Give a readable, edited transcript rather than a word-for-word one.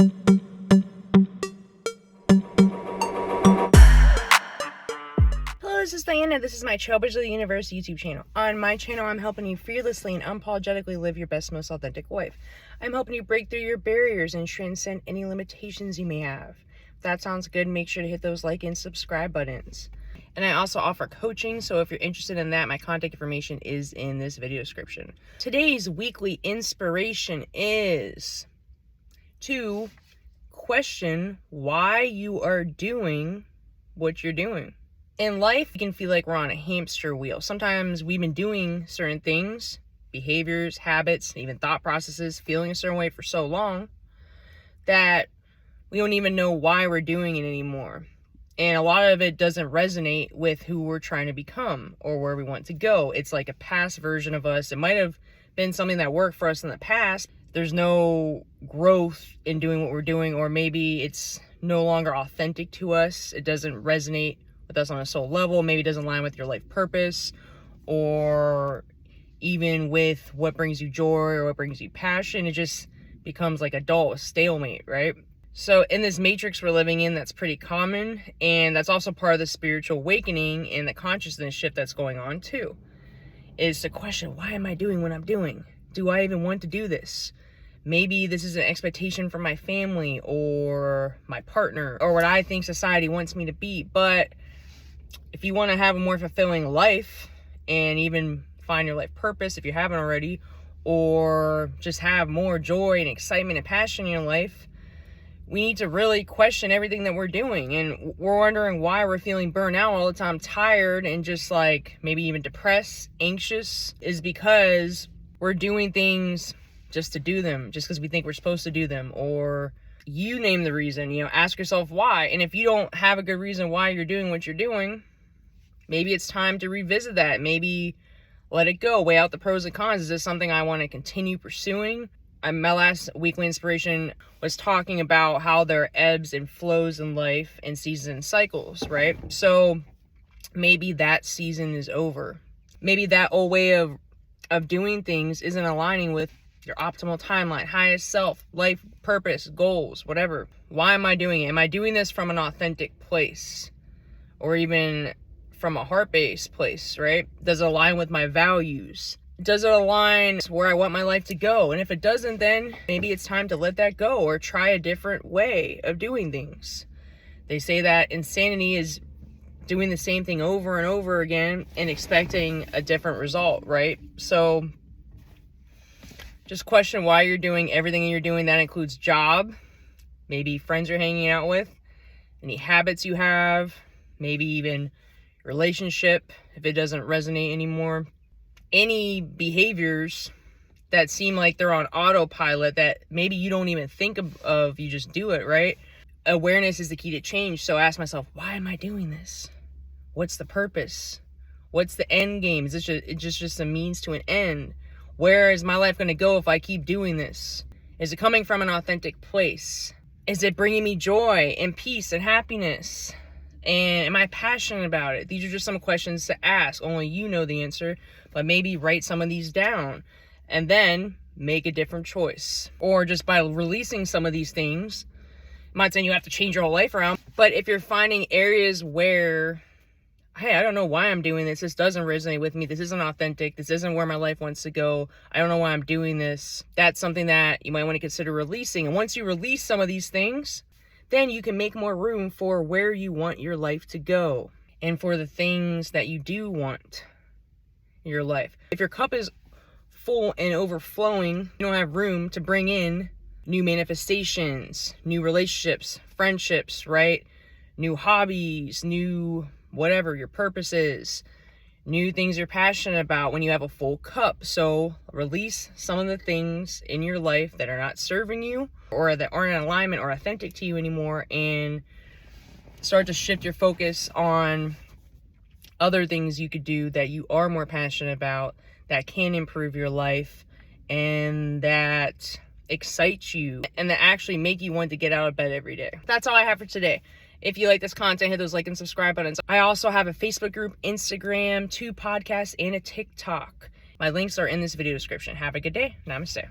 Hello, this is Diana. This is my Trailblazer of the Universe YouTube channel. On my channel, I'm helping you fearlessly and unapologetically live your best, most authentic life. I'm helping you break through your barriers and transcend any limitations you may have. If that sounds good, make sure to hit those like and subscribe buttons. And I also offer coaching, so if you're interested in that, my contact information is in this video description. Today's weekly inspiration is to question why you are doing what you're doing. In life, it can feel like we're on a hamster wheel. Sometimes we've been doing certain things, behaviors, habits, even thought processes, feeling a certain way for so long that we don't even know why we're doing it anymore. And a lot of it doesn't resonate with who we're trying to become or where we want to go. It's like a past version of us. It might have been something that worked for us in the past. There's no growth in doing what we're doing, or maybe it's no longer authentic to us. It doesn't resonate with us on a soul level. Maybe it doesn't align with your life purpose, or even with what brings you joy or what brings you passion. It just becomes like a dull stalemate, right? So in this matrix we're living in, that's pretty common, and that's also part of the spiritual awakening and the consciousness shift that's going on too, is to question, why am I doing what I'm doing? Do I even want to do this? Maybe this is an expectation from my family or my partner, or what I think society wants me to be. But if you want to have a more fulfilling life and even find your life purpose, if you haven't already, or just have more joy and excitement and passion in your life, we need to really question everything that we're doing. And we're wondering why we're feeling burnt out all the time, tired, and just like maybe even depressed, anxious, is because we're doing things just to do them, just because we think we're supposed to do them, or you name the reason. Ask yourself why. And if you don't have a good reason why you're doing what you're doing, maybe it's time to revisit that. Maybe let it go, weigh out the pros and cons. Is this something I want to continue pursuing? My last weekly inspiration was talking about how there are ebbs and flows in life and season cycles, right? So maybe that season is over. Maybe that old way of doing things isn't aligning with your optimal timeline, highest self, life purpose, goals, whatever. Why am I doing it? Am I doing this from an authentic place, or even from a heart-based place, right? Does it align with my values? Does it align to where I want my life to go? And if it doesn't, then maybe it's time to let that go or try a different way of doing things. They say that insanity is doing the same thing over and over again and expecting a different result, right? So just question why you're doing everything you're doing. That includes job, maybe friends you're hanging out with, any habits you have, maybe even relationship if it doesn't resonate anymore. Any behaviors that seem like they're on autopilot that maybe you don't even think of, you just do it, right? Awareness is the key to change. So ask myself, why am I doing this? What's the purpose? What's the end game? Is this just a means to an end? Where is my life going to go if I keep doing this? Is it coming from an authentic place? Is it bringing me joy and peace and happiness? And am I passionate about it? These are just some questions to ask. Only you know the answer, but maybe write some of these down and then make a different choice. Or just by releasing some of these things, I'm not saying you have to change your whole life around, but if you're finding areas where, hey, I don't know why I'm doing this. This doesn't resonate with me. This isn't authentic. This isn't where my life wants to go. I don't know why I'm doing this. That's something that you might want to consider releasing. And once you release some of these things, then you can make more room for where you want your life to go and for the things that you do want in your life. If your cup is full and overflowing, you don't have room to bring in new manifestations, new relationships, friendships, right? New hobbies, new whatever your purpose is, new things you're passionate about when you have a full cup. So release some of the things in your life that are not serving you or that aren't in alignment or authentic to you anymore, and start to shift your focus on other things you could do that you are more passionate about, that can improve your life and that excite you and that actually make you want to get out of bed every day. That's all I have for today. If you like this content, hit those like and subscribe buttons. I also have a Facebook group, Instagram, 2 podcasts, and a TikTok. My links are in this video description. Have a good day. Namaste.